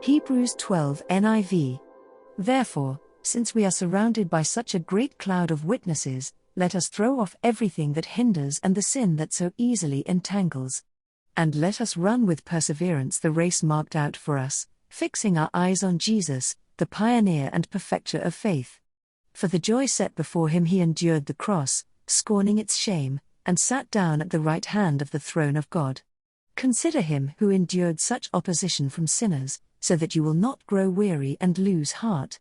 Hebrews 12 NIV. Therefore, since we are surrounded by such a great cloud of witnesses, let us throw off everything that hinders and the sin that so easily entangles. And let us run with perseverance the race marked out for us, fixing our eyes on Jesus, the pioneer and perfecter of faith. For the joy set before him he endured the cross, scorning its shame, and sat down at the right hand of the throne of God. Consider him who endured such opposition from sinners, so that you will not grow weary and lose heart.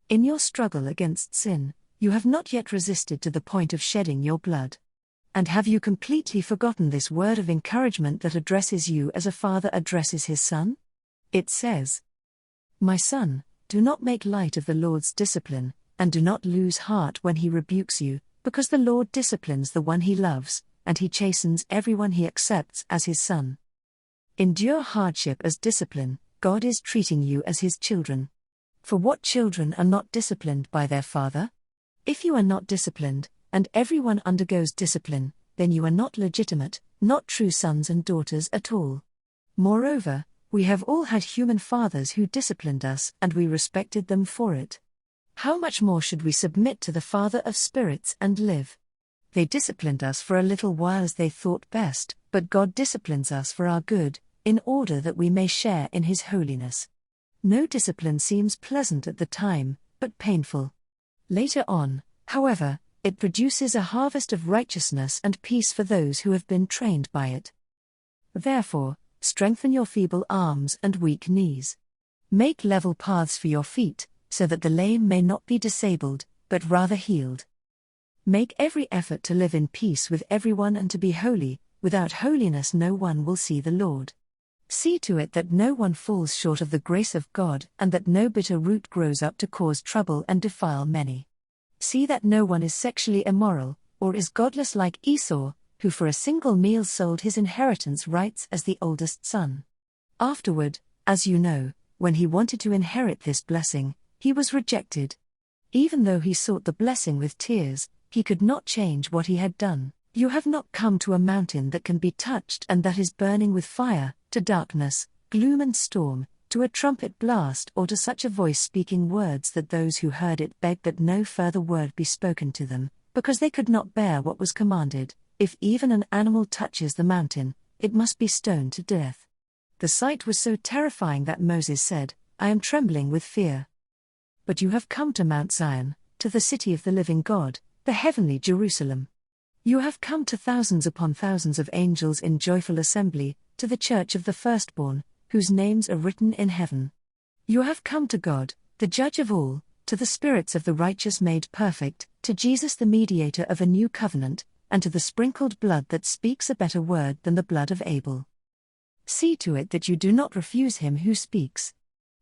In your struggle against sin, you have not yet resisted to the point of shedding your blood. And have you completely forgotten this word of encouragement that addresses you as a father addresses his son? It says, "My son, do not make light of the Lord's discipline, and do not lose heart when he rebukes you, because the Lord disciplines the one he loves, and he chastens everyone he accepts as his son." Endure hardship as discipline. God is treating you as his children. For what children are not disciplined by their father? If you are not disciplined, and everyone undergoes discipline, then you are not legitimate, not true sons and daughters at all. Moreover, we have all had human fathers who disciplined us, and we respected them for it. How much more should we submit to the Father of spirits and live? They disciplined us for a little while as they thought best, but God disciplines us for our good, in order that we may share in his holiness. No discipline seems pleasant at the time, but painful. Later on, however, it produces a harvest of righteousness and peace for those who have been trained by it. Therefore, strengthen your feeble arms and weak knees. Make level paths for your feet, so that the lame may not be disabled, but rather healed. Make every effort to live in peace with everyone and to be holy. Without holiness no one will see the Lord. See to it that no one falls short of the grace of God, and that no bitter root grows up to cause trouble and defile many. See that no one is sexually immoral, or is godless like Esau, who for a single meal sold his inheritance rights as the oldest son. Afterward, as you know, when he wanted to inherit this blessing, he was rejected. Even though he sought the blessing with tears, he could not change what he had done. You have not come to a mountain that can be touched and that is burning with fire, to darkness, gloom and storm, to a trumpet blast or to such a voice speaking words that those who heard it begged that no further word be spoken to them, because they could not bear what was commanded. If even an animal touches the mountain, it must be stoned to death. The sight was so terrifying that Moses said, "I am trembling with fear." But you have come to Mount Zion, to the city of the living God, the heavenly Jerusalem. You have come to thousands upon thousands of angels in joyful assembly, to the church of the firstborn, whose names are written in heaven. You have come to God, the judge of all, to the spirits of the righteous made perfect, to Jesus the mediator of a new covenant, and to the sprinkled blood that speaks a better word than the blood of Abel. See to it that you do not refuse him who speaks.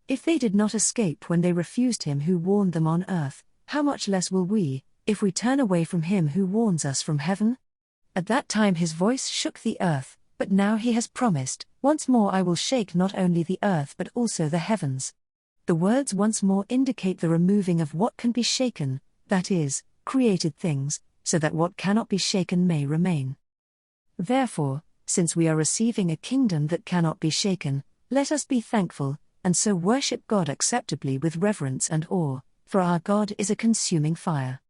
If they did not escape when they refused him who warned them on earth, how much less will we, if we turn away from him who warns us from heaven? At that time his voice shook the earth, but now he has promised, "Once more I will shake not only the earth but also the heavens." The words "once more" indicate the removing of what can be shaken, that is, created things, so that what cannot be shaken may remain. Therefore, since we are receiving a kingdom that cannot be shaken, let us be thankful, and so worship God acceptably with reverence and awe, for our God is a consuming fire.